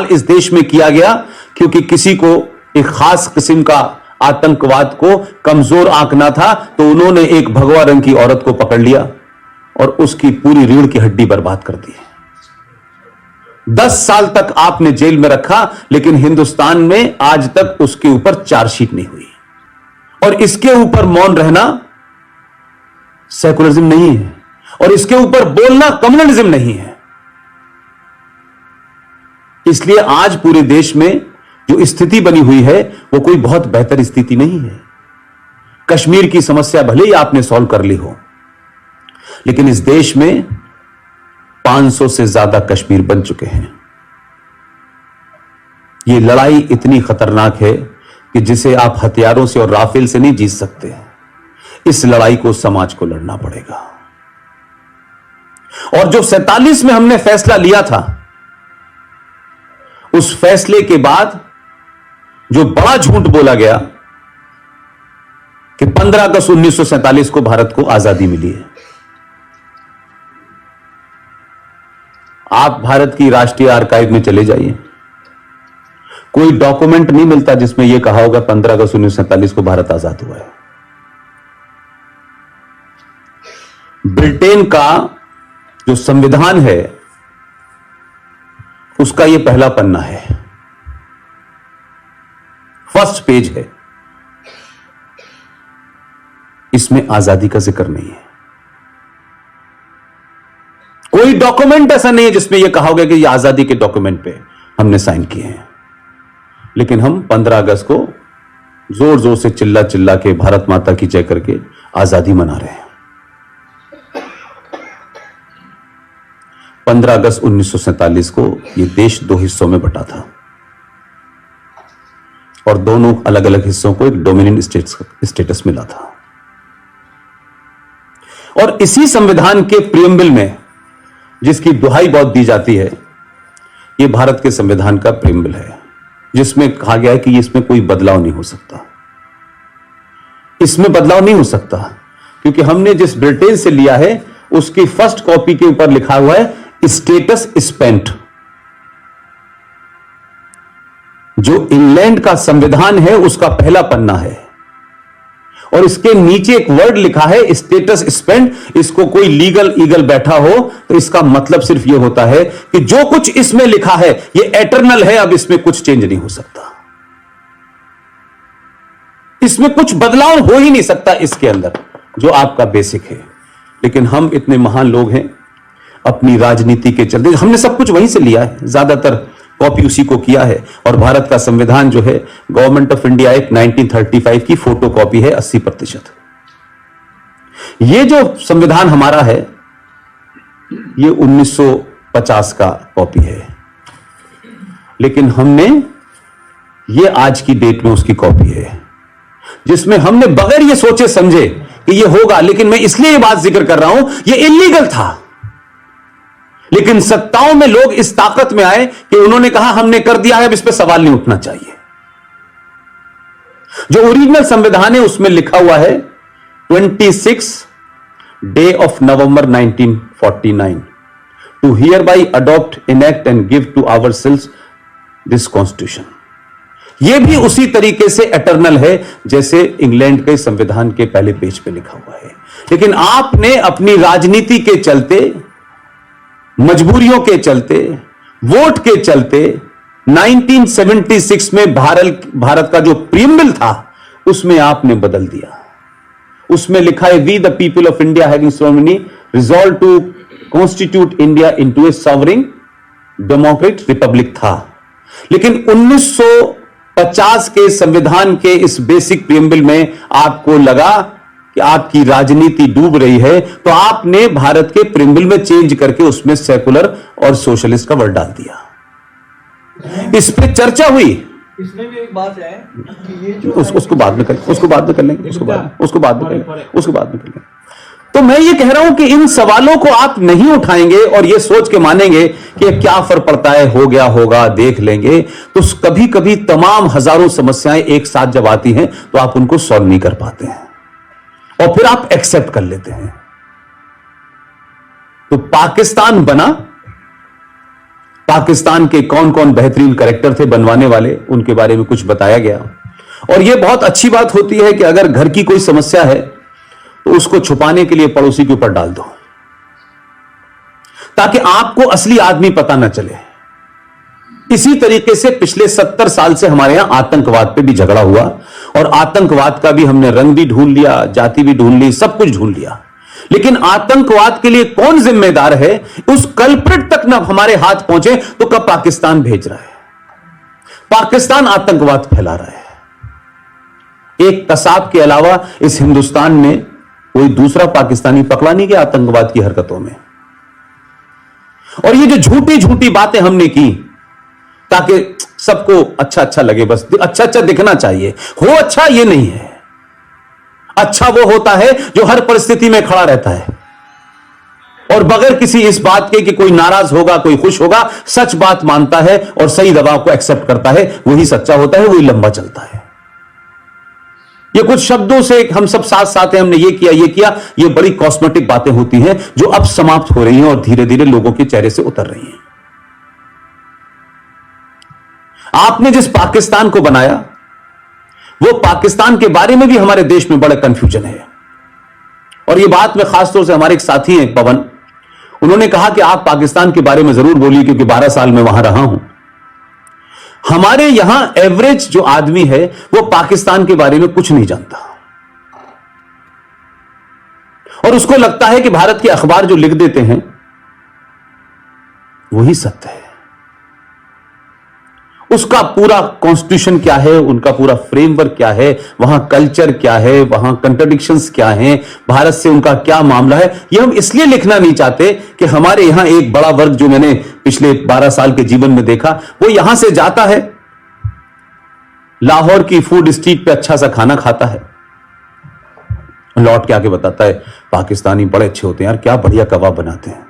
इस देश में किया गया क्योंकि किसी को एक खास किस्म का आतंकवाद को कमजोर आंकना था, तो उन्होंने एक भगवा रंग की औरत को पकड़ लिया और उसकी पूरी रीढ़ की हड्डी बर्बाद कर दी। 10 साल तक आपने जेल में रखा, लेकिन हिंदुस्तान में आज तक उसके ऊपर चार्जशीट नहीं हुई। और इसके ऊपर मौन रहना सेकुलरिज्म नहीं है, और इसके ऊपर बोलना कम्युनलिज्म नहीं है। इसलिए आज पूरे देश में जो स्थिति बनी हुई है वो कोई बहुत बेहतर स्थिति नहीं है। कश्मीर की समस्या भले ही आपने सॉल्व कर ली हो, लेकिन इस देश में 500 से ज्यादा कश्मीर बन चुके हैं। यह लड़ाई इतनी खतरनाक है कि जिसे आप हथियारों से और राफेल से नहीं जीत सकते। इस लड़ाई को समाज को लड़ना पड़ेगा। और जो 47 में हमने फैसला लिया था, उस फैसले के बाद जो बड़ा झूठ बोला गया कि 15 अगस्त 1947 को भारत को आजादी मिली है। आप भारत की राष्ट्रीय आर्काइव में चले जाइए, कोई डॉक्यूमेंट नहीं मिलता जिसमें यह कहा होगा 15 अगस्त 1947 को भारत आजाद हुआ है। ब्रिटेन का जो संविधान है उसका यह पहला पन्ना है, फर्स्ट पेज है, इसमें आजादी का जिक्र नहीं है। कोई डॉक्यूमेंट ऐसा नहीं है जिसमें यह कहा होगा कि यह आजादी के डॉक्यूमेंट पे हमने साइन किए हैं। लेकिन हम 15 अगस्त को जोर जोर से चिल्ला चिल्ला के भारत माता की जय करके आजादी मना रहे हैं। 15 अगस्त 1947 को यह देश 2 हिस्सों में बटा था और दोनों अलग अलग हिस्सों को एक डोमिनेंट स्टेटस मिला था। और इसी संविधान के प्रियम्बल में, जिसकी दुहाई बहुत दी जाती है, यह भारत के संविधान का प्रियम्बल है, जिसमें कहा गया है कि इसमें कोई बदलाव नहीं हो सकता। इसमें बदलाव नहीं हो सकता क्योंकि हमने जिस ब्रिटेन से लिया है उसकी फर्स्ट कॉपी के ऊपर लिखा हुआ है स्टेटस स्पेंट। जो इंग्लैंड का संविधान है उसका पहला पन्ना है और इसके नीचे एक वर्ड लिखा है स्टेटस स्पेंट। इसको कोई लीगल ईगल बैठा हो तो इसका मतलब सिर्फ यह होता है कि जो कुछ इसमें लिखा है यह एटर्नल है, अब इसमें कुछ चेंज नहीं हो सकता, इसमें कुछ बदलाव हो ही नहीं सकता इसके अंदर, जो आपका बेसिक है। लेकिन हम इतने महान लोग हैं, अपनी राजनीति के चलते हमने सब कुछ वहीं से लिया है, ज्यादातर कॉपी उसी को किया है। और भारत का संविधान जो है गवर्नमेंट ऑफ इंडिया एक्ट 1935 की फोटो कॉपी है 80%। ये जो संविधान हमारा है ये 1950 का कॉपी है, लेकिन हमने ये आज की डेट में उसकी कॉपी है, जिसमें हमने बगैर ये सोचे समझे कि ये होगा, लेकिन मैं इसलिए ये बात जिक्र कर रहा हूं, ये इलीगल था। लेकिन सत्ताओं में लोग इस ताकत में आए कि उन्होंने कहा हमने कर दिया है, अब इस पर सवाल नहीं उठना चाहिए। जो ओरिजिनल संविधान है उसमें लिखा हुआ है 26 day of November 1949 to hereby adopt enact and give to ourselves this constitution. यह भी उसी तरीके से एटर्नल है जैसे इंग्लैंड के संविधान के पहले पेज पे लिखा हुआ है। लेकिन आपने अपनी राजनीति के चलते, मजबूरियों के चलते, वोट के चलते 1976 में भारत का जो प्रीएम्बल था उसमें आपने बदल दिया। उसमें लिखा है we the people of India having solemnly resolve to constitute India into a sovereign democrat republic था। लेकिन 1950 के संविधान के इस बेसिक प्रीएम्बल में आपको लगा कि आपकी राजनीति डूब रही है, तो आपने भारत के प्रीएम्बल में चेंज करके उसमें सेकुलर और सोशलिस्ट का वर्ड डाल दिया। इस पे चर्चा हुई। इसमें भी एक बात है कि ये जो उसको बाद में कर लेंगे, उसको बाद में कर लेंगे। तो मैं ये कह रहा हूं कि इन सवालों को आप नहीं उठाएंगे और ये सोच के मानेंगे कि क्या फर्क पड़ता है, हो गया होगा, देख लेंगे, तो कभी कभी तमाम हजारों समस्याएं एक साथ जब आती हैं तो आप उनको सॉल्व नहीं कर पाते हैं और फिर आप एक्सेप्ट कर लेते हैं। तो पाकिस्तान बना, पाकिस्तान के कौन कौन बेहतरीन कैरेक्टर थे बनवाने वाले, उनके बारे में कुछ बताया गया। और यह बहुत अच्छी बात होती है कि अगर घर की कोई समस्या है तो उसको छुपाने के लिए पड़ोसी के ऊपर डाल दो, ताकि आपको असली आदमी पता ना चले। इसी तरीके से पिछले 70 साल से हमारे यहां आतंकवाद पे भी झगड़ा हुआ, और आतंकवाद का भी हमने रंग भी ढूंढ लिया, जाति भी ढूंढ ली, सब कुछ ढूंढ लिया। लेकिन आतंकवाद के लिए कौन जिम्मेदार है, उस कल्प्रिट तक ना हमारे हाथ पहुंचे तो कब पाकिस्तान भेज रहा है। पाकिस्तान आतंकवाद फैला रहा है। एक कसाब के अलावा इस हिंदुस्तान में कोई दूसरा पाकिस्तानी पकड़ा नहीं गया आतंकवाद की हरकतों में। और ये जो झूठी झूठी बातें हमने की ताकि सबको अच्छा अच्छा लगे, बस अच्छा अच्छा दिखना चाहिए, हो अच्छा ये नहीं है। अच्छा वो होता है जो हर परिस्थिति में खड़ा रहता है और बगैर किसी इस बात के कि कोई नाराज होगा कोई खुश होगा, सच बात मानता है और सही दबाव को एक्सेप्ट करता है, वही सच्चा होता है, वही लंबा चलता है। ये कुछ शब्दों से हम सब साथ साथ हैं, हमने ये किया, ये बड़ी कॉस्मेटिक बातें होती हैं जो अब समाप्त हो रही हैं और धीरे धीरे लोगों के चेहरे से उतर रही हैं। आपने जिस पाकिस्तान को बनाया, वो पाकिस्तान के बारे में भी हमारे देश में बड़ा कंफ्यूजन है। और ये बात में खासतौर से हमारे एक साथी हैं पवन, उन्होंने कहा कि आप पाकिस्तान के बारे में जरूर बोलिए क्योंकि 12 साल में वहां रहा हूं। हमारे यहां एवरेज जो आदमी है वो पाकिस्तान के बारे में कुछ नहीं जानता, और उसको लगता है कि भारत के अखबार जो लिख देते हैं वही सत्य है। उसका पूरा कॉन्स्टिट्यूशन क्या है, उनका पूरा फ्रेमवर्क क्या है, वहां कल्चर क्या है, वहां कंट्राडिक्शंस क्या हैं, भारत से उनका क्या मामला है, ये हम इसलिए लिखना नहीं चाहते कि हमारे यहां एक बड़ा वर्ग जो मैंने पिछले 12 साल के जीवन में देखा, वो यहां से जाता है, लाहौर की फूड स्ट्रीट पे अच्छा सा खाना खाता है, लौट के आके बताता है पाकिस्तानी बड़े अच्छे होते हैं यार, क्या बढ़िया कबाब बनाते हैं।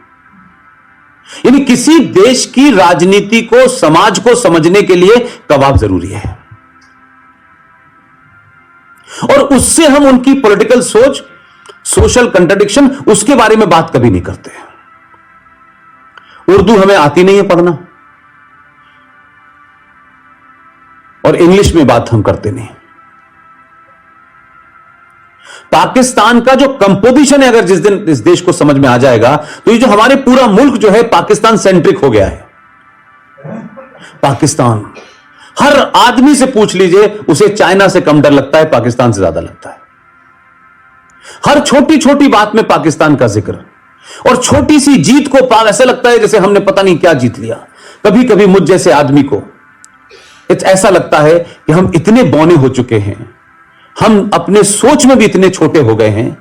यानी किसी देश की राजनीति को, समाज को समझने के लिए कबाब जरूरी है, और उससे हम उनकी पॉलिटिकल सोच, सोशल कंट्राडिक्शन, उसके बारे में बात कभी नहीं करते। उर्दू हमें आती नहीं है पढ़ना, और इंग्लिश में बात हम करते नहीं। पाकिस्तान का जो कंपोजिशन है, अगर जिस दिन इस देश को समझ में आ जाएगा तो ये जो हमारे पूरा मुल्क जो है पाकिस्तान सेंट्रिक हो गया है। पाकिस्तान, हर आदमी से पूछ लीजिए, उसे चाइना से कम डर लगता है, पाकिस्तान से ज्यादा लगता है। हर छोटी छोटी बात में पाकिस्तान का जिक्र, और छोटी सी जीत को ऐसा लगता है जैसे हमने पता नहीं क्या जीत लिया। कभी कभी मुझ जैसे आदमी को ऐसा लगता है कि हम इतने बौने हो चुके हैं, हम अपने सोच में भी इतने छोटे हो गए हैं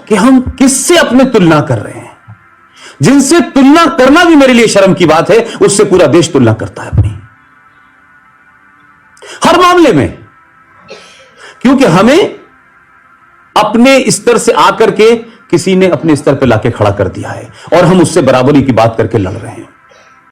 कि हम किससे अपने तुलना कर रहे हैं। जिनसे तुलना करना भी मेरे लिए शर्म की बात है, उससे पूरा देश तुलना करता है अपनी, हर मामले में, क्योंकि हमें अपने स्तर से आकर के किसी ने अपने स्तर पर लाके खड़ा कर दिया है और हम उससे बराबरी की बात करके लड़ रहे हैं।